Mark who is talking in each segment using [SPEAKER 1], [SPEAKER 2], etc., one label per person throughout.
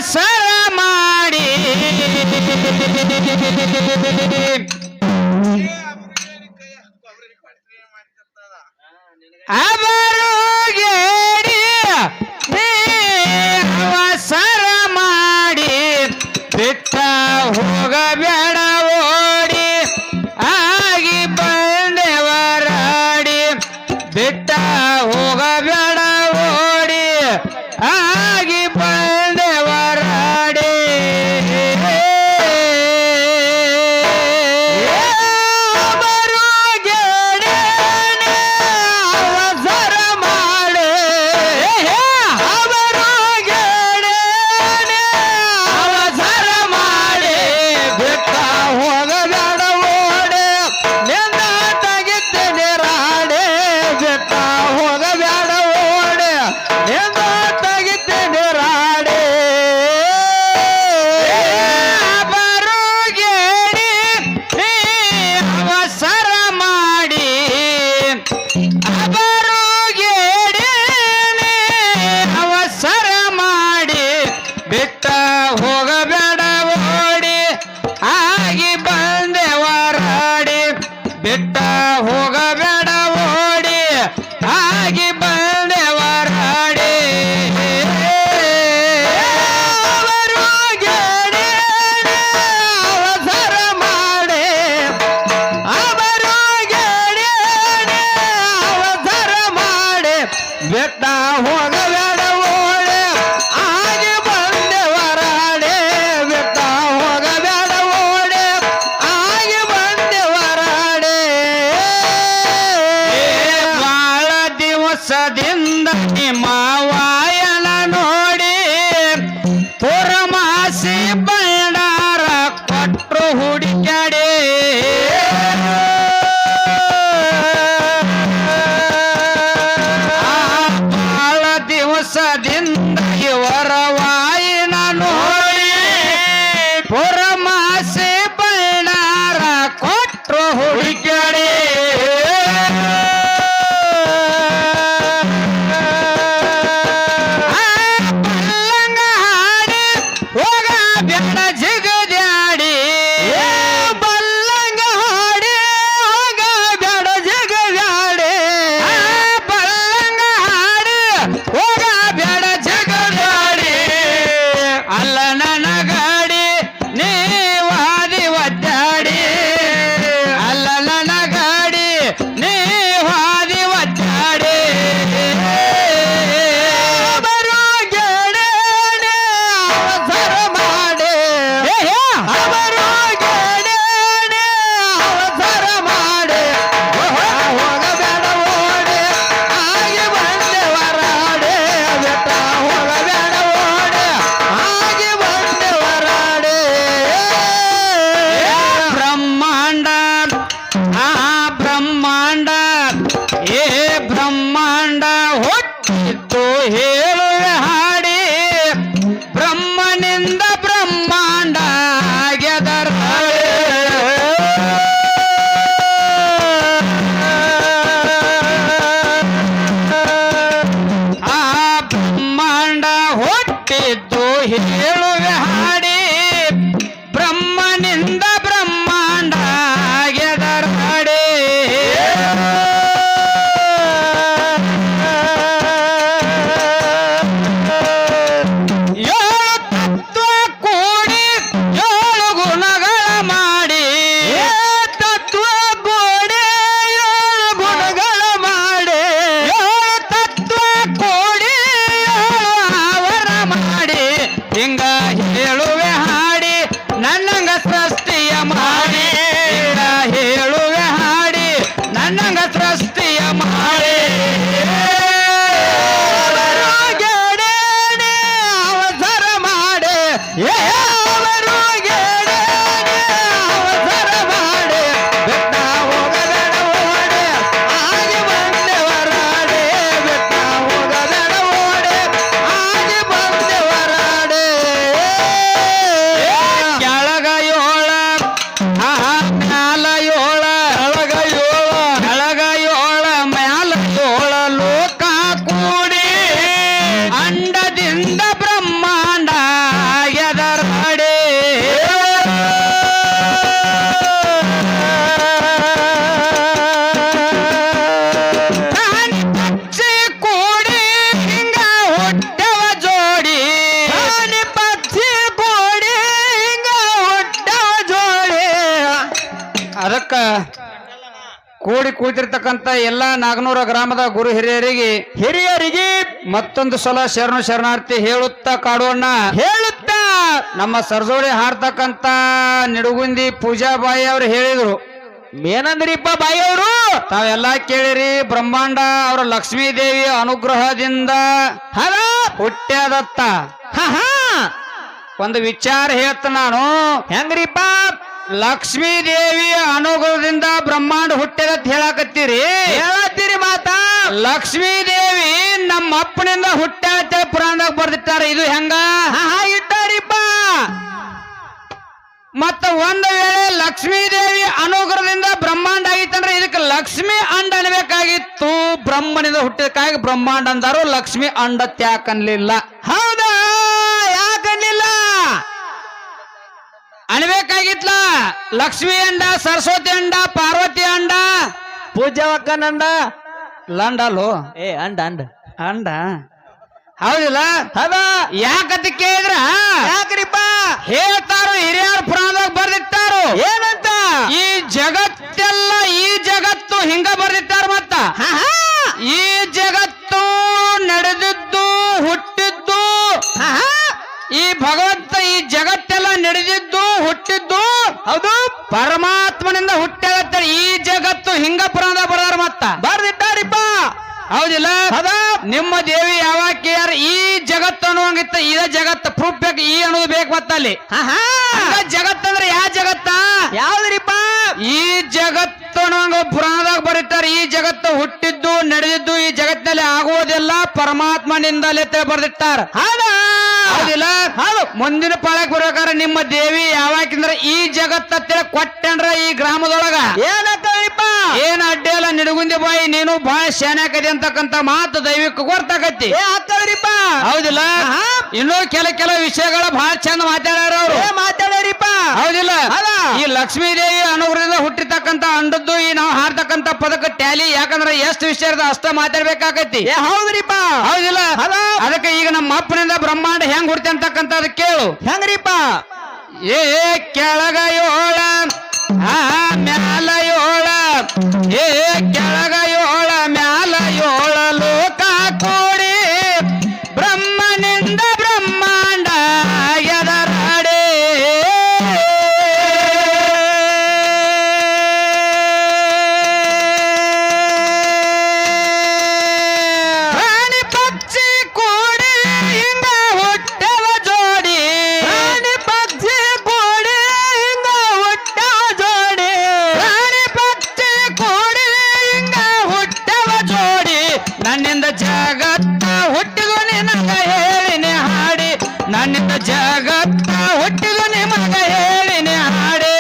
[SPEAKER 1] ಅವಸರ ಮಾಡಿ ಅವರುಗೇಡಿ ನೀ ಅವಸರ ಮಾಡಿ ಬಿಟ್ಟ ಹೋಗಬೇಡ ಓಡಿ ಆಗಿ ಬಂದೆವರಾಡಿ ಬಿಟ್ಟ ಹೋಗಬೇಡ ಓಡಿ ಆಗಿ ಬಂದೆವರಾಡಿ ಬಿಟ್ಟ ಹೋಗಬೇಡ ಓಡಿ ಆಗಿ ಬಂದೆವರಾಡಿ ಅವಸರ ಮಾಡಿ ಅವರುಗೇಡಿ ಅವಸರ ಮಾಡಿ ಬಿಟ್ಟ ಹೋಗಬೇಡ ಓಡಿ ಆಗಿ ಬಂದೆವರಾಡಿ ಬಿಟ್ಟ ಹೋಗಬೇಡ ಓಡಿ ಆಗಿ ಬಂದೆವರಾಡಿ ಬಾಳ ದಿವಸದಿಂದ ನಿಮ್ಮ ವಾಯನ ನೋಡಿ ಪುರಮಾಸಿ ಬಂಡಾರ ಕೊಟ್ರು ಹುಡುಕ್ಯಾಡಿ ಬಾಳ ದಿವಸದಿಂದ ಇವರ ವಾಯಿನ ನೋಡಿ ಪುರಮಾಸಿ ಬಂಡಾರ ಕೊಟ್ರು ಹುಡುಕ್ಯಾಡಿ ಬಲ್ಲಂಗ ಹಾಡಿ ಹೋಗ ಬೇಡ ಜಿಗದ್ಯಾಡಿ ಬಲ್ಲಂಗ ಹಾಡಿ ಹೋಗ ಬೇಡ ಜಿಗದ್ಯಾಡಿ ಬಲ್ಲಂಗ ಹಾಡಿ ಹೋಗ ಬೇಡ ಜಿಗದ್ಯಾಡಿ ಅಲ್ಲ ನನ್ನ ಗಾಡಿ ನೀವಾದಿ ಒದ್ದಾಡಿ ಅಲ್ಲ ನನ್ನ ಗಾಡಿ ನೀವಾದಿ ಒದ್ದಾಡಿ ಅವರುಗೇಡಿ ಅವಸರ ಮಾಡಿ ಅವರುಗೇಡಿ ಅವಸರ ಮಾಡಿ ಹೋಗಬೇಡ ಓಡಿ ಆಗಿ ಬಂದೆವರಾಡಿ ಬಿಟ್ಟ ಹೋಗಬೇಡ ಓಡಿ ಆಗಿ ಬಂದೆವರಾಡಿ ಬ್ರಹ್ಮಾಂಡ ಬ್ರಹ್ಮಾಂಡ ಏ ಬ್ರಹ್ಮಾಂಡ ಹುಟ್ಟಿತ್ತು ಹೇಳುವೆ ಹಾಡಿ ಬ್ರಹ್ಮನಿಂದ ಬ್ರಹ್ಮಾಂಡ ಗೆದರ ಬ್ರಹ್ಮಾಂಡ ಹುಟ್ಟಿದ್ದು ಹೇಳುವೆ ಹಾಡಿ ಬ್ರಹ್ಮನಿಂದ ಬ್ರಹ್ಮಾಂಡ ಗೆದರ ಹಾಡಿ ಏಳು ತತ್ವ ಕೂಡಿ ಏಳು ಗುಣಗಳ ಮಾಡಿ ತತ್ವ ಕೂಡಿ ಏಳು ಗುಣಗಳ ಮಾಡಿ ಏಳು ತತ್ವ ಕೂಡಿ ಏಳು ಆವರ ಮಾಡಿ ಹಿಂಗ ಹೇಳುವೆ ಹಾಡಿ ನನ್ನಂಗ ಸೃಷ್ಟಿಯ ಮಾಡಿ ಹಿಂಗ ಹೇಳುವೆ ಹಾಡಿ ನನ್ನಂಗ ಸೃಷ್ಟಿಯ ಮಾಡಿ ಅವರುಗೇಡಿ ಅವಸರ ಮಾಡಿ ಅವರುಗೇಡಿ ಅವಸರ ಮಾಡಿ ಬಿಟ್ಟ ಹೋಗಬೇಡ ಓಡಿ ಆಗಿ ಬಂದೆವರಾಡಿ ಬಿಟ್ಟ ಹೋಗಬೇಡ ಓಡಿ ಆಗಿ ಬಂದೆವರಾಡಿ ಕೆಳಗ ಏಳ ಮ್ಯಾಲ ಏಳ ಕೆಳಗ ಏಳ ಮ್ಯಾಲ ಏಳ ಲೋಕ ಕೂಡಿ ಅಂಡದಿಂದ ಬ್ರಹ್ಮಾಂಡ ಇದಕ್ಕ ಕೂಡಿ ಕೂತಿರ್ತಕ್ಕಂಥ ಎಲ್ಲಾ ನಾಗನೂರ ಗ್ರಾಮದ ಗುರು ಹಿರಿಯರಿಗೆ ಮತ್ತೊಂದು ಸಲ ಶರಣಾರ್ಥಿ ಹೇಳುತ್ತಾ ಕಾಡುವಣ್ಣ
[SPEAKER 2] ಹೇಳುತ್ತಾ
[SPEAKER 1] ನಮ್ಮ ಸರ್ಜೋಡಿ ಹಾಡ್ತಕ್ಕಂತ ನಿಡುಗುಂದಿ ಪೂಜಾಬಾಯಿ ಅವರು ಹೇಳಿದ್ರು.
[SPEAKER 2] ಏನಂದ್ರಿಪ್ಪ ಬಾಯಿ ಅವರು?
[SPEAKER 1] ತಾವೆಲ್ಲಾ ಕೇಳಿರಿ, ಬ್ರಹ್ಮಾಂಡ ಅವರ ಲಕ್ಷ್ಮೀ ದೇವಿ ಅನುಗ್ರಹದಿಂದ ಹುಟ್ಟ್ಯಾದತ್ತ. ಒಂದು ವಿಚಾರ ಹೇಳ್ತ ನಾನು,
[SPEAKER 2] ಹೆಂಗ್ರಿಪ್ಪ?
[SPEAKER 1] ಲಕ್ಷ್ಮೀ ದೇವಿ ಅನುಗ್ರಹದಿಂದ ಬ್ರಹ್ಮಾಂಡ ಹುಟ್ಟ್ಯದತ್
[SPEAKER 2] ಹೇಳತ್ತೀರಿ ಮಾತಾ?
[SPEAKER 1] ಲಕ್ಷ್ಮೀ ದೇವಿ ನಮ್ಮ ಅಪ್ಪನಿಂದ ಹುಟ್ಟ್ಯಾದ ಪುರಾಣದಾಗ ಬರ್ದಿಟ್ಟಾರೆ. ಇದು ಹೆಂಗ
[SPEAKER 2] ಇಟ್ಟಾರಿಪ್ಪ?
[SPEAKER 1] ಮತ್ತ ಒಂದು ವೇಳೆ ಲಕ್ಷ್ಮೀ ದೇವಿ ಅನುಗ್ರಹದಿಂದ ಬ್ರಹ್ಮಾಂಡ ಆಗಿತ್ತಂದ್ರೆ ಇದಕ್ಕೆ ಲಕ್ಷ್ಮಿ ಅಂಡ ಅನ್ಬೇಕಾಗಿತ್ತು. ಬ್ರಹ್ಮನಿಂದ ಹುಟ್ಟಿದಕ್ಕಾಗಿ ಬ್ರಹ್ಮಾಂಡ ಅಂದಾರು, ಲಕ್ಷ್ಮಿ ಅಂಡ ತ್ಯಾಕನ್ಲಿಲ್ಲ.
[SPEAKER 2] ಹೌದಾ? ಯಾಕನ್ಲಿಲ್ಲ?
[SPEAKER 1] ಅನ್ಬೇಕಾಗಿತ್ಲ. ಲಕ್ಷ್ಮಿ ಅಂಡ, ಸರಸ್ವತಿ ಅಂಡ, ಪಾರ್ವತಿ ಅಂಡ,
[SPEAKER 2] ಪೂಜಾವಕ್ಕನಂಡ
[SPEAKER 1] ಲಂಡಲು
[SPEAKER 2] ಅಂಡ
[SPEAKER 1] ಅಂಡ ಹೌದಿಲ್ಲ?
[SPEAKER 2] ಹೌದಾ?
[SPEAKER 1] ಯಾಕಂತ ಕೇಳಿದ್ರ
[SPEAKER 2] ಯಾಕ್ರಿಪ್ಪ?
[SPEAKER 1] ಹೇಳ್ತಾರು, ಹಿರಿಯರು ಪುರಾಣದಾಗ ಬರ್ದಿಟ್ಟಾರು.
[SPEAKER 2] ಏನಂತ?
[SPEAKER 1] ಈ ಜಗತ್ತೆಲ್ಲ, ಈ ಜಗತ್ತು ಹಿಂಗ ಬರ್ದಿಟ್ಟಾರ. ಮತ್ತ ಈ ಜಗತ್ತು ನಡೆದಿದ್ದು, ಹುಟ್ಟಿದ್ದು, ಈ ಭಗವಂತ ಈ ಜಗತ್ತೆಲ್ಲ ನಡೆದಿದ್ದು, ಹುಟ್ಟಿದ್ದು
[SPEAKER 2] ಹೌದು
[SPEAKER 1] ಪರಮಾತ್ಮನಿಂದ ಹುಟ್ಟಾಗತ್ತೆ. ಈ ಜಗತ್ತು ಹಿಂಗ ಪುರಾಣದಾಗ ಬರ್ದಾರ. ಮತ್ತ
[SPEAKER 2] ಬರ್ದಿಟ್ಟಾರಿಪ್ಪ.
[SPEAKER 1] ಹೌದಿಲ್ಲ? ನಿಮ್ಮ ದೇವಿ ಯಾವಾಗ ಕೇಳ್ಯಾರ ಈ ಜಗತ್ತು ಅನ್ನುವಂಗಿತ್ತ, ಇದ ಜಗತ್ತು ಪ್ರೂಫ್ ಬೇಕು, ಈ ಅನ್ನೋದು ಬೇಕು. ಮತ್ತಲ್ಲಿ ಜಗತ್ತಂದ್ರೆ ಯಾವ ಜಗತ್ತ?
[SPEAKER 2] ಯಾವ್ದ್ರಿಪ್ಪ?
[SPEAKER 1] ಈ ಜಗತ್ತು ಅನ್ನುವಂಗ ಪುರಾಣದಾಗ ಬರೀತಾರೆ. ಈ ಜಗತ್ತು ಹುಟ್ಟಿದ್ದು, ನಡೆದಿದ್ದು, ಈ ಜಗತ್ತಿನಲ್ಲಿ ಆಗುವುದೆಲ್ಲ ಪರಮಾತ್ಮನಿಂದಲೇ ಬರ್ದಿಟ್ಟಾರ. ಹೌದಿಲ್ಲ? ಮುಂದಿನ ಪಾಳಕ್ ಬರ್ಬೇಕಾದ್ರೆ ನಿಮ್ಮ ದೇವಿ ಯಾವಾಕಿಂದ್ರ ಈ ಜಗತ್ತ ಕೊಟ್ಟಂದ್ರ ಈ ಗ್ರಾಮದೊಳಗ
[SPEAKER 2] ಏನಪ್ಪ?
[SPEAKER 1] ಏನ್ ಅಡ್ಡಿ ಅಲ್ಲ ನಿಡುಗುಂದಿ ಬಾಯಿ, ನೀನು ಬಹಳ ಶಾನ್ಯಾಕದಿ ಅಂತಕ್ಕಂತ ಮಾತು ದೈವಿಕ ಗೊತ್ತಾಗತ್ತಿ. ಹೌದಿಲ್ಲ? ಇನ್ನೂ ಕೆಲ ವಿಷಯಗಳ ಬಹಳ ಚಂದ ಮಾತಾಡ್ಯಾರ ಅವರು.
[SPEAKER 2] ಮಾತಾಡ್ಯಾರಿಪ್ಪ.
[SPEAKER 1] ಹೌದಿಲ್ಲ? ಈ ಲಕ್ಷ್ಮೀ ದೇವಿ ಅನುಗ್ರಹದಿಂದ ಹುಟ್ಟಿರ್ತಕ್ಕಂತ ಅಂಡದ್ದು ಈ ನಾವು ಹಾಡ್ತಕ್ಕಂತ ಪದಕ ಟ್ಯಾಲಿ. ಯಾಕಂದ್ರೆ ಎಷ್ಟು ವಿಷಯ ಇರದ ಅಷ್ಟ ಮಾತಾಡ್ಬೇಕಾಗತ್ತಿ.
[SPEAKER 2] ಹೌದ್ರಿಪ್ಪ?
[SPEAKER 1] ಹೌದಿಲ್ಲ? ಅದಕ್ಕೆ ಈಗ ನಮ್ಮ ಅಪ್ಪನಿಂದ ಬ್ರಹ್ಮಾಂಡ ಹೆಂಗ್ ಹುಡ್ತಿ ಅಂತಕ್ಕಂಥದ್ದು ಕೇಳು.
[SPEAKER 2] ಹೆಂಗ್ರಿಪ್ಪ?
[SPEAKER 1] ಏ ಕೆಳಗ ಯೋಳ ಮ್ಯಾಲ ಯೋಳ, ಏ ಕೆಳಗ ಯೋಳ ಮ್ಯಾಲ ಯೋಳ, ಲೋಕ ಕೂಡಿ ಬ್ರಹ್ಮನಿಂದ ಬ್ರಹ್ಮಾಂಡ ಎದರಾಡೆ. ಪ್ರಾಣಿ ಪಕ್ಷಿ ಕೂಡಿ ಹಿಂಗ ಹುಟ್ಟವ ಜೋಡಿ,
[SPEAKER 2] ಪ್ರಾಣಿ ಪಕ್ಷಿ ಕೂಡಿ ಹಿಂಗ ಹುಟ್ಟವ ಜೋಡಿ,
[SPEAKER 1] ಪ್ರಾಣಿ ಪಕ್ಷಿ ಕೂಡಿ ಹಿಂಗ ಹುಟ್ಟವ ಜೋಡಿ. ನನ್ನಿಂದ ಜಗತ್ತ ಹುಟ್ಟಿದು ನಿನಗ ಹೇಳಿನಿ ಹಾಡಿ, ನನ್ನಿಂದ ಜಗತ್ತ ಹುಟ್ಟಿದು ನಿಮಗ ಹೇಳಿನಿ ಹಾಡಿ.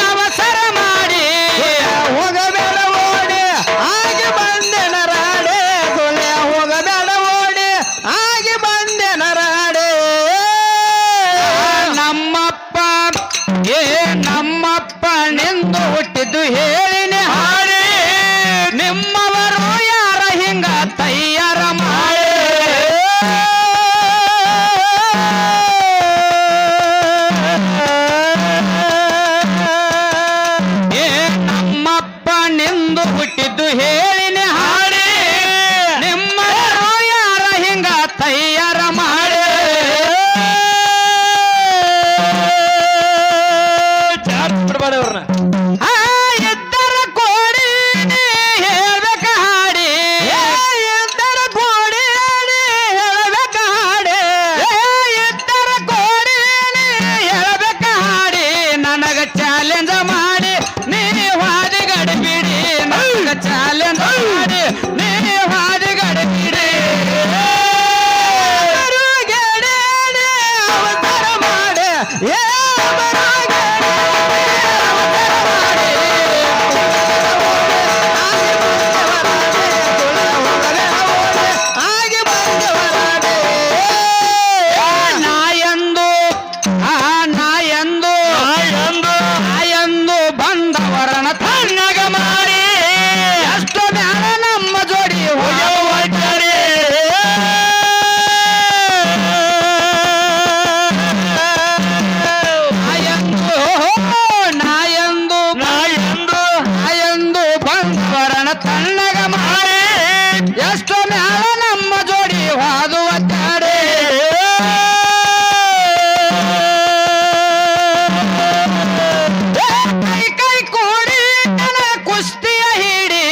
[SPEAKER 1] ಅವಸರ ಮಾಡಿ
[SPEAKER 2] ಹೋಗಬೇಡ ಓಡಿ ಆಗಿ ಬಂದೆ ನರಾಡೆ, ಸೊಳ್ಳೆ ಹೋಗಬೇಡ ಓಡಿ ಆಗಿ ಬಂದೆ ನರಾಡೆ.
[SPEAKER 1] ನಮ್ಮಪ್ಪ ನಮ್ಮಪ್ಪ ನಿಂದು ಹುಟ್ಟಿದ್ದು ಹೇಳಿನಿ ಹಾಡಿ, ನಿಮ್ಮವರು ಯಾರ ಹಿಂಗ ತಯ್ಯಾರ ಮಾಡಿ. ನಮ್ಮಪ್ಪ ನಿಂದು ಹುಟ್ಟಿದ್ದು ಹೇಳಿನಿ ಹಾಡಿ, ನಿಮ್ಮವರು ಯಾರ ಹಿಂಗ ತಯ್ಯಾರ ಮಾಡಿ.
[SPEAKER 2] ಬಿಡ್ಬೇಡವ್ರನ್ನ.
[SPEAKER 1] ಎತ್ತರ ಕೋಡಿ ಹೇಳ್ಬೇಕ ಹಾಡಿ,
[SPEAKER 2] ಎಂತರ ಕೋಡಿ
[SPEAKER 1] ಹೇಳ್ಬೇಕ ಹಾಡಿ, ಎತ್ತರ ಕೋಡಿ ಹೇಳ್ಬೇಕ ಹಾಡಿ. ನನಗ ಚಾಲೆಂಜ್ ಮಾಡಿ ನೀ ವಾದಿ ಗಡಿ ಬಿಡಿ, ನನಗ ಚಾಲೆಂಜ್ ಮನ ತಣ್ಣಗ ಮಾಡಿ ಎಷ್ಟೋ ಮ್ಯಾಲ ನಮ್ಮ ಜೋಡಿ ಹಾದು ಒದ್ದಾಡೆ ಕೈ ಕೈ ಕೂಡಿ ನನ್ನ ಕುಸ್ತಿಯ ಹಿಡಿ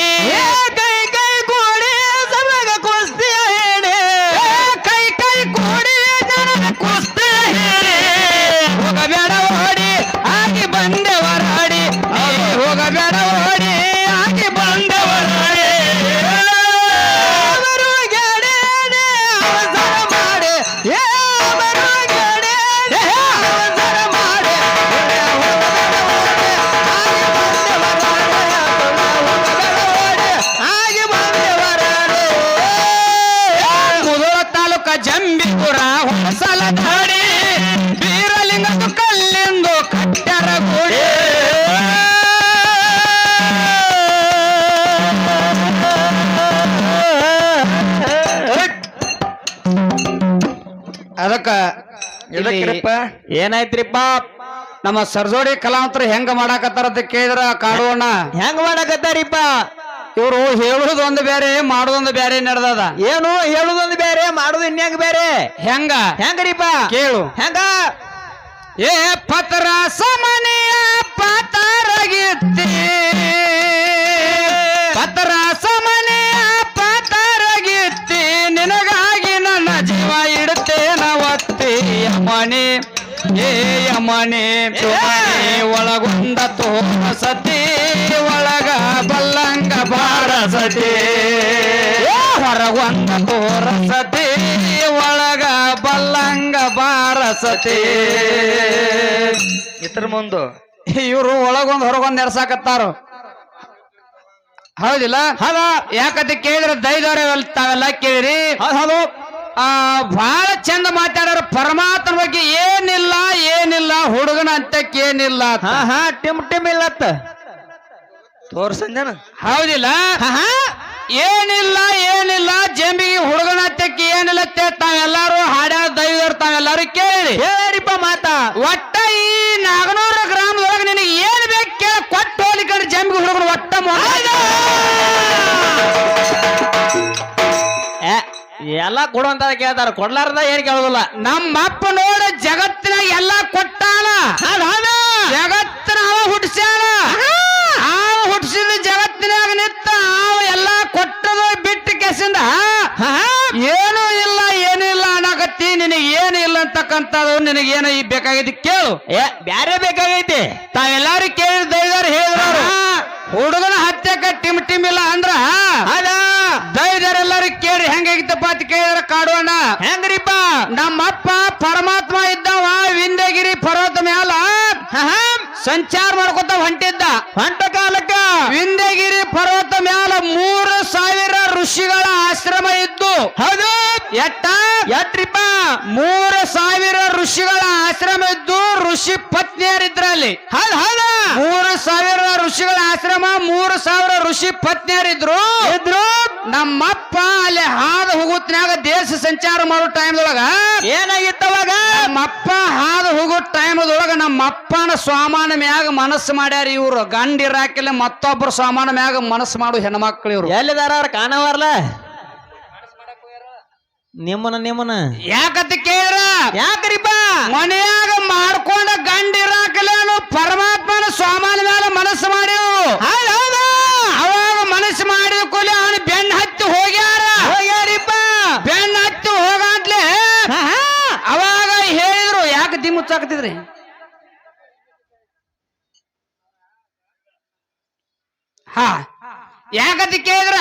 [SPEAKER 2] ಕೈ ಕೈ ಕೂಡಿ ಸಮಗ ಕುಸ್ತಿಯ ಹೇಳಿ
[SPEAKER 1] ಕೈ ಕೈ ಕೂಡಿ ನನ್ನ ಕುಸ್ತಿಯ ಹಿಡಿ ಹೋಗಬೇಡ ಓಡಿ ಆಗಿ ಬಂದೆವರಾಡಿ ಹೋಗಬೇಡ ಓಡಿ ಆಗಿ ಬಂದವರಾಡಿ
[SPEAKER 2] ಅವರು ಗೆಳೆಯನೇ ಅವಸರ ಮಾಡಿ ಅವರು ಗೆಳೆಯನೇ ಅವಸರ ಮಾಡಿ ಹಾಗೆ ಬಂದವರಾಡಿ
[SPEAKER 1] ಮುಧೋಳ ತಾಲೂಕ ಜಂಬಿಪುರ ಹೊಸಲ ದಾಡಿ ಬೀರಲಿಂಗದ ಕಲ್ಲಿಂದು ಕಟ್ಟರ ಗುಡಿ ಅದಕ್ಕ
[SPEAKER 2] ಇದಕ್ಕಿರಪ್ಪ ಏನಾಯ್ತ್ರಿಪ್ಪ
[SPEAKER 1] ನಮ್ಮ ಸರ್ಜೋಡಿ ಕಲಾವಂತರು ಹೆಂಗ ಮಾಡಾಕತ್ತಾರ ಅಂತ ಕೇಳಿದ್ರ ಕಾಡುವಣ್ಣ
[SPEAKER 2] ಹೆಂಗ್ ಮಾಡಕತ್ತಾರಿಪ್ಪ
[SPEAKER 1] ಇವರು ಹೇಳುದು ಒಂದು ಬೇರೆ ಮಾಡೋದೊಂದು ಬೇರೆ ನಡೆದದ
[SPEAKER 2] ಏನು ಹೇಳುದೊಂದು ಬೇರೆ ಮಾಡುದು ಇನ್ಯಾಂಗ ಬೇರೆ
[SPEAKER 1] ಹೆಂಗ
[SPEAKER 2] ಹೆಂಗ್ರಿಪ್ಪ
[SPEAKER 1] ಕೇಳು
[SPEAKER 2] ಹೆಂಗ
[SPEAKER 1] ಏ ಪತ್ರ ಸಮನೆಯ ಪಾತಾರಗಿತ್ತಿ ಪತ್ರ ಸಮನೆಯ ಪಾತಾರಗಿತ್ತಿ ನಿನಗಾಗಿ ನನ್ನ ಜೀವ ಇಡುತ್ತೇನ ಒತ್ತಿ ಯಮನೆ ಏ ಯಮನೆ ಒಳಗೊಂದ ತೋರಸತಿ ಒಳಗ ಬಲ್ಲಂಗ ಬಾರಸತಿ ಹೊರಗೊಂದ ತೋರಸತಿ ಒಳಗ ಬಲ್ಲಂಗ ಬಾರಸತಿ
[SPEAKER 2] ಇತರ ಮುಂದು
[SPEAKER 1] ಇವರು ಒಳಗೊಂದ್ ಹೊರಗೊಂದ್ ನೆರ್ಸಾಕತ್ತಾರು ಹೌದಿಲ್ಲ
[SPEAKER 2] ಹೌದ
[SPEAKER 1] ಯಾಕಂತ ಕೇಳಿದ್ರೆ ದೈದವ್ರ ತಾವೆಲ್ಲ ಕೇಳಿರಿ
[SPEAKER 2] ಹೌದು
[SPEAKER 1] ಬಹಳ ಚಂದ ಮಾತಾಡ್ಯಾರ ಪರಮಾತ್ಮ ಬಗ್ಗೆ ಏನಿಲ್ಲ ಹುಡುಗನ ಅಂತಕ್ಕೆ ಏನಿಲ್ಲ ಅಂತ.
[SPEAKER 2] ಹಾ ಹಾ ಟಿಮ್ ಟಿಮ್ ಇಲ್ಲತ್ತ ತೋರ್ಸಂಜನ
[SPEAKER 1] ಹೌದಿಲ್ಲ ಏನಿಲ್ಲ ಜಂಬಿಗೆ ಹುಡುಗನ ಅಂತಕ್ಕೆ ಏನಿಲ್ಲ ತಾವೆಲ್ಲಾರು ಹಾಡ್ಯಾರ ದೈವದವ್ರು ತಾವೆಲ್ಲಾರು ಕೇಳಿರಿ
[SPEAKER 2] ಹೇಳಿರಿಪ್ಪ ಮಾತಾ
[SPEAKER 1] ಒಟ್ಟ ಈ ನಾಗನೂರ ಗ್ರಾಮದೊಳಗೆ ನಿನಗೆ ಏನ್ ಬೇಕು ಕೇಳ ಕೊಟ್ಟು ಹೋಲಿ ಕಡೆ ಜಂಬಿಗೆ ಹುಡುಗರು ಒಟ್ಟ
[SPEAKER 2] ಎಲ್ಲ ಕೊಡುವಂತ ಕೇಳ್ತಾರ ಕೊಡ್ಲಾರ್ದ ಏನ್ ಕೇಳೋದಿಲ್ಲ
[SPEAKER 1] ನಮ್ಮಪ್ಪ ನೋಡ ಜಗತ್ತಿನಾಗ ಎಲ್ಲಾ ಕೊಟ್ಟಾನ ಜಗತ್ತಿನ ಅವ ಹುಟ್ಟಿಸ್ಯಾನ ಅವ ಹುಟ್ಟಿಸಿದ ಜಗತ್ತಿನಾಗ ನಿತ್ತ ಅವ ಎಲ್ಲಾ ಕೊಟ್ಟದು ಬಿಟ್ಟು ಕೆಸಿಂದ ಏನು ಇಲ್ಲ ಅನ್ನಕತ್ತಿ ನಿನಗೆ ಏನು ಇಲ್ಲ ಅಂತಕ್ಕಂಥದ್ದು ನಿನಗೇನು ಈ ಬೇಕಾಗೈತಿ ಕೇಳು
[SPEAKER 2] ಬ್ಯಾರೆ ಬೇಕಾಗೈತಿ
[SPEAKER 1] ತಾವೆಲ್ಲಾರು ಕೇಳಿ ದೈವರು ಹೇಳಿದ್ರು ಹುಡುಗನ ಹತ್ಯಕ್ಕ ಟಿಮ್ ಇಲ್ಲ ಅಂದ್ರ ದೈವರೆಲ್ಲಾರು ಕೇಳಿ ಹೆಂಗಾಗಿತ್ತಪ್ಪ ಅಂತ ಕೇಳಿದ್ರ ಕಾಡುವಣ್ಣ
[SPEAKER 2] ಹೆಂಗ್ರಿಪ್ಪ
[SPEAKER 1] ನಮ್ಮಪ್ಪ ಪರಮಾತ್ಮ ಇದ್ದವ ವಿಂಧ್ಯಗಿರಿ ಪರ್ವತ ಮ್ಯಾಲ ಸಂಚಾರ ಮಾಡ್ಕೊತ ಹೊಂಟಿದ್ದ
[SPEAKER 2] ಹೊಂಟ ಕಾಲಕ್ಕ
[SPEAKER 1] ವಿಂಧ್ಯಗಿರಿ ಪರ್ವತ ಮ್ಯಾಲ 3000 ಋಷಿಗಳ ಆಶ್ರಮ ಇದ್ದು
[SPEAKER 2] ಹೌದು
[SPEAKER 1] ಎಟ್ರಿಪ್ಪ 3000 ಋಷಿಗಳ ಆಶ್ರಮ ಇದ್ದು ಋಷಿ ಪತ್ನಿಯರಿದ್ರಲ್ಲಿ 3000 ಋಷಿಗಳ ಆಶ್ರಮ 3000 ಋಷಿ ಪತ್ನಿಯರಿದ್ರು ನಮ್ಮಪ್ಪ ಅಲ್ಲಿ ಹಾದು ಹೋಗುತ್ನ್ಯಾಗ ದೇಶ ಸಂಚಾರ ಮಾಡೋ ಟೈಮ್ದೊಳಗ
[SPEAKER 2] ಏನಾಗಿತ್ತವಾಗ
[SPEAKER 1] ನಮ್ಮಪ್ಪ ಹಾದು ಹೋಗೋ ಟೈಮ್ದೊಳಗ ನಮ್ಮಪ್ಪನ ಸ್ವಾಮಾನ ಮ್ಯಾಗ ಮನಸ್ಸು ಮಾಡ್ಯಾರ ಇವ್ರು ಗಂಡಿರಾಕಿಲ್ಲ ಮತ್ತೊಬ್ಬರ ಸ್ವಾಮಾನ ಮ್ಯಾಗ ಮನಸ್ಸು ಮಾಡು ಹೆಣ್ಮಕ್ಳು ಇವ್ರು
[SPEAKER 2] ಎಲ್ಲಿದಾರ ಅವ್ರ ಕಾಣವಾರ್ಲ ನಿಮ್ಮನ
[SPEAKER 1] ಯಾಕಂತ ಕೇಳಿದ್ರ
[SPEAKER 2] ಯಾಕ್ರಿಪ್ಪ
[SPEAKER 1] ಮನೆಯಾಗ ಮಾಡ್ಕೊಂಡ ಗಂಡಿರಾಕಲೇನು ಪರಮಾತ್ಮನ ಸ್ವಾಮಾನ ಮ್ಯಾಲ ಮನಸ್ಸು ಮಾಡಿವು ಅವಾಗ ಮನಸ್ಸು ಮಾಡಿದ ಕೂಲಿ ಅವನು ಬೆನ್ನ ಹತ್ತಿ
[SPEAKER 2] ಹೋಗ್ಯಾರಿಪ್ಪ
[SPEAKER 1] ಬೆನ್ನ ಹತ್ತಿ ಹೋಗಂತ್ಲೆ ಅವಾಗ ಹೇಳಿದ್ರು ಯಾಕೆ ದಿಮ್ಮುಚ್ಚಾಕತಿದ್ರಿ ಯಾಕಂತ ಕೇಳಿದ್ರ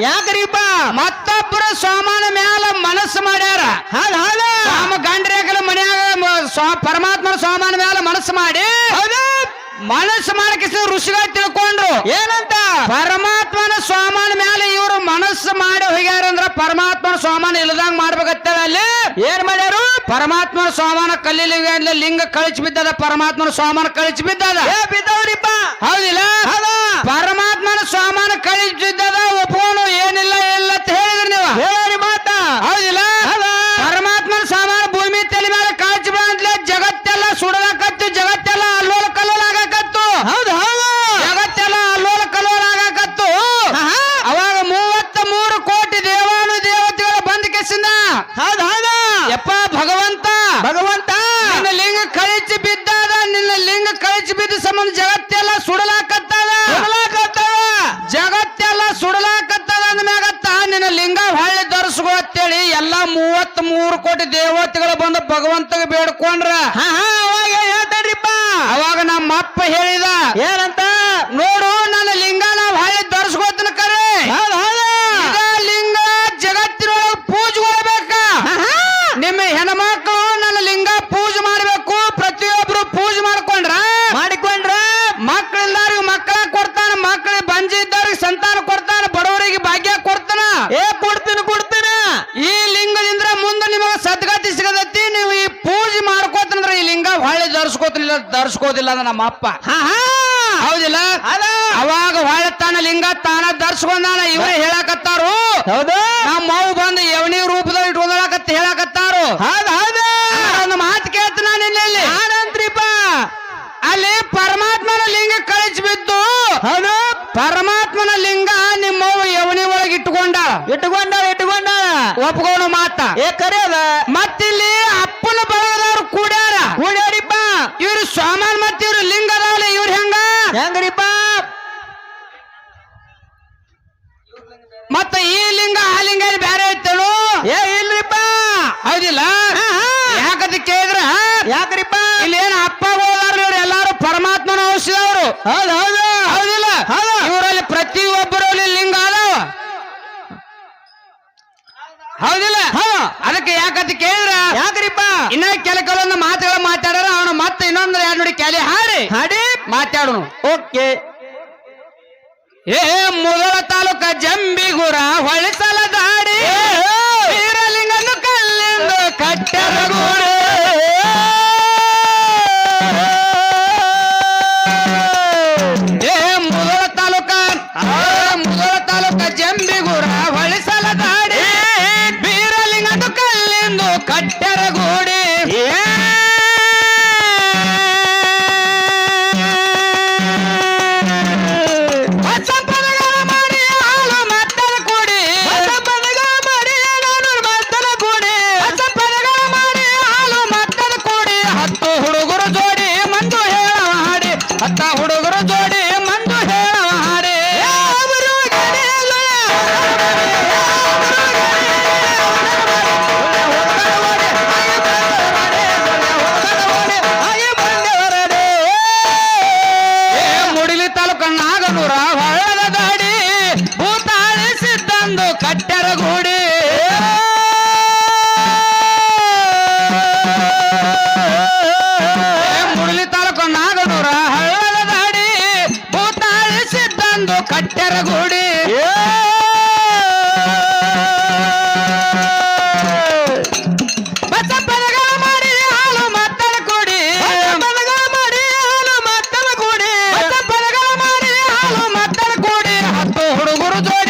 [SPEAKER 2] ಯಾಕ್ರಿಪ್ಪ
[SPEAKER 1] ಮತ್ತೊಬ್ಬರ ಸ್ವಾಮಾನ ಮ್ಯಾಲ ಮನಸ್ಸು ಮಾಡ್ಯಾರ ಗಂಡ್ರೇಕಲ ಮನ್ಯಾಗ ಪರಮಾತ್ಮನ ಸ್ವಾಮಾನ ಮ್ಯಾಲ ಮನಸ್ಸು ಮಾಡಿ ಮನಸ್ಸು ಮಾಡಕ್ಕೆ ಋಷಿಗಳು ತಿಳ್ಕೊಂಡ್ರು
[SPEAKER 2] ಏನಂತ
[SPEAKER 1] ಪರಮಾತ್ಮನ ಸ್ವಾಮಾನ ಮ್ಯಾಲ ಇವರು ಮನಸ್ಸು ಮಾಡಿ ಹೋಗ್ಯಾರಂದ್ರ ಪರಮಾತ್ಮನ ಸ್ವಾಮಾನ ಇಲ್ಲದಂಗ ಮಾಡ್ಬೇಕತ್ತೇಳ ಅಲ್ಲಿ
[SPEAKER 2] ಏನ್ ಮಾಡ್ಯಾರು
[SPEAKER 1] ಪರಮಾತ್ಮನ ಸ್ವಾಮಾನ ಕಲ್ಲಿಲಿಂಗ ಲಿಂಗ ಕಳಿಸಿ ಬಿದ್ದದ ಪರಮಾತ್ಮನ ಸ್ವಾಮಾನ ಕಳಿಸಿ ಬಿದ್ದದ
[SPEAKER 2] ಬಿದ್ದವ್ರಿಪ್ಪ
[SPEAKER 1] ಹೌದಿಲ್ಲ ಪರಮಾತ್ಮನ ಸ್ವಾಮಾನ ಕಳಿಸಿ ಬಿದ್ದದ ಒಪ್ಪೋನು ಏನಿಲ್ಲ ಇಲ್ಲ ಅಂತ ಹೇಳಿದ್ರಿ ನೀವು
[SPEAKER 2] ಹೇಳಿ ಮಾತಾ
[SPEAKER 1] ಹೌದಿಲ್ಲ ಪರಮಾತ್ಮನ ಸ್ವಾಮಾನ ಭೂಮಿ ತಲೆ ಮೇಲೆ ಕಳಿಸಿ ಬಂದ್ಲೆ ಜಗತ್ತೆಲ್ಲ ಸುಡಲಾಕತ್ತು ಜಗತ್ತೆಲ್ಲ ಅಲ್ಲೋಲ ಕಲ್ಲೋಲ ಆಗಾಕತ್ತು
[SPEAKER 2] ಹೌದು
[SPEAKER 1] ಜಗತ್ತೆಲ್ಲ ಅಲ್ಲೋಲ ಕಲ್ಲೋಲ ಆಗಾಕತ್ತು ಅಂತೇಳಿ ಎಲ್ಲಾ 33 ಕೋಟಿ ದೇವತೆಗಳು ಬಂದು ಭಗವಂತಗೆ ಬೇಡ್ಕೊಂಡ್ರ
[SPEAKER 2] ಅವಾಗ ಹೇಳ್ತಾರ್ರಿಪ್ಪ
[SPEAKER 1] ಅವಾಗ ನಮ್ಮ ಅಪ್ಪ ಹೇಳಿದ
[SPEAKER 2] ಏನಂತ
[SPEAKER 1] ನೋಡು ನನ್ನ ಲಿಂಗ ನಾವು ಹಳ್ಳಿ ಧರಿಸ್ಕೋತನ ಕರೆ ಇದ ಲಿಂಗ ಜಗತ್ತಿನೊಳಗೆ ಪೂಜೆಗೊಳ್ಬೇಕ ನಿಮ್ಮ ಹೆಣ್ಮಕ್ಳು ನನ್ನ ಲಿಂಗ ಪೂಜೆ ಮಾಡ್ಬೇಕು ಪ್ರತಿಯೊಬ್ರು ಪೂಜೆ ಮಾಡಿಕೊಂಡ್ರ ಮಕ್ಕಳಿಲ್ದಾರಿಗೆ ಮಕ್ಕಳ ಕೊಡ್ತಾನ ಮಕ್ಕಳಿಗೆ ಬಂಜಿದ್ದವ್ರಿಗೆ ಸಂತಾನ ಕೊಡ್ತಾನ ಬಡವರಿಗೆ ಭಾಗ್ಯ ಕೊಡ್ತಾನ
[SPEAKER 2] ಕೊಡ್ತೀನಿ
[SPEAKER 1] ಈ ಲಿಂಗದಿಂದ ಮುಂದೆ ನಿಮಗೆ ಸದ್ಗತಿ ಸಿಗದತ್ತಿ ನೀವು ಈ ಪೂಜೆ ಮಾಡ್ಕೋತಂದ್ರ ಈ ಲಿಂಗ ಹೊಳ್ಳಿ ಧರಿಸ್ಕೋದಿಲ್ಲ ಅಂದ ನಮ್ಮ ಅಪ್ಪ ಹೌದಿಲ್ಲ ಅವಾಗ ಹೊಳ್ಳಿ ತಾನ ಲಿಂಗ ತಾನ ಧರಿಸ್ಕೊಂಡಾನ ಇವರೇ ಹೇಳಕತ್ತಾರು
[SPEAKER 2] ಹೌದು
[SPEAKER 1] ನಮ್ಮ ಮಾವು ಬಂದು ಯವನಿ ರೂಪದಲ್ಲಿ ಇಟ್ಕೊಂಡಕತ್ತ ಹೇಳಕತ್ತಾರು ಒಂದು ಮಾತು ಕೇಳ್ತಾನ ನಿನ್ನಲ್ಲಿ
[SPEAKER 2] ಆನಂತ್ರಿಪ್ಪ
[SPEAKER 1] ಅಲ್ಲಿ ಪರಮಾತ್ಮನ ಲಿಂಗ ಕಳಿಸಿ ಬಿದ್ದು
[SPEAKER 2] ಹೌದು
[SPEAKER 1] ಪರಮಾತ್ಮನ ಲಿಂಗ ನಿಮ್ಮವ್ವ ಯವನಿ ಒಳಗೆ ಇಟ್ಟುಕೊಂಡ ಒಪ್ಕೊಂಡು ಮಾತ
[SPEAKER 2] ಕರೆ ಅದ
[SPEAKER 1] ಮತ್ತಿಲ್ಲಿ ಅಪ್ಪನ ಬಳಗದವ್ರು ಕೂಡ್ಯಾರಿಪ್ಪ ಇವ್ರು ಸ್ವಾಮನ್ ಮತ್ತ ಇವ್ರು ಲಿಂಗ ಅದಾವಲ್ಲ ಇವ್ರು
[SPEAKER 2] ಹೆಂಗ್ರಿಪ್ಪ
[SPEAKER 1] ಮತ್ತ ಈ ಲಿಂಗ ಆ ಲಿಂಗ ಬೇರೆ ಐತೇನು
[SPEAKER 2] ಇಲ್ರಿಪ್ಪ
[SPEAKER 1] ಹೌದಿಲ್ಲ ಯಾಕಂತ ಕೇಳಿದ್ರ
[SPEAKER 2] ಯಾಕ್ರಿಪ್ಪ
[SPEAKER 1] ಇಲ್ಲಿ ಏನ್ ಅಪ್ಪ ಹೋದಾರ ಇವ್ರು ಎಲ್ಲಾರು ಪರಮಾತ್ಮನ ಔಷಧವ್ರು ಹೌದಿಲ್ಲ ಇವರಲ್ಲಿ ಪ್ರತಿಯೊಬ್ಬರಲ್ಲಿ ಲಿಂಗ ಅದಾವ ಹೌದಿಲ್ಲ ಅದಕ್ಕೆ ಯಾಕಂತ ಕೇಳಿದ್ರ
[SPEAKER 2] ಯಾಕ್ರಿಪ್ಪ
[SPEAKER 1] ಇನ್ನ ಕೆಲವೊಂದು ಮಾತುಗಳು ಮಾತಾಡ್ರ ಅವನು ಮತ್ತೆ ಇನ್ನೊಂದು ಎರಡು ನೋಡಿ ಕ್ಯಾಲಿ ಹಾಡಿ ಮಾತಾಡೋನು
[SPEAKER 2] ಓಕೆ
[SPEAKER 1] ಮುಗಳ ತಾಲೂಕ ಜಂಬಿಗುರ ಹೊಳಿಸಲ ದಾಡಿ ವೀರಲಿಂಗನು ಕಲ್ಲಿಂದು ಕಟ್ಟರಗೂರು ಮುಗಳ ತಾಲೂಕ ಜಂಬಿಗುರ ಹೊಳಿಸಲ ದಾಡಿ ವೀರಲಿಂಗನು ಕಲ್ಲಿಂದು ಕಟ್ಟರಗೂಡಿ ಹುಡುಗರು ಜೋಡಿ ಮಂದು ಹೇಳವ ಹಾಡಿ ಮುಡಿಲಿ ತಾಲೂಕ ನಾಗನೂರ ಹೊಳ್ಳದ ದಾಡಿ ಭೂತಾಳಿಸಿದ್ದಂದು ಕಟ್ಟೆರಗೂಡಿ ಮುಡಿಲಿ ತಾಲೂಕ ನಾಗನೂರ ಕಟ್ಟೆರಗೂಡಿ ಬಸಪ್ಪನಗಳ ಮಾಡಿ ಹಾಲು ಮತ್ತನ ಕೂಡಿ ಬಸಪ್ಪನಗಳ ಮಾಡಿ ಹಾಲು ಮತ್ತನ ಕೂಡಿ 10 ಹುಡುಗರು ಜೋಡಿ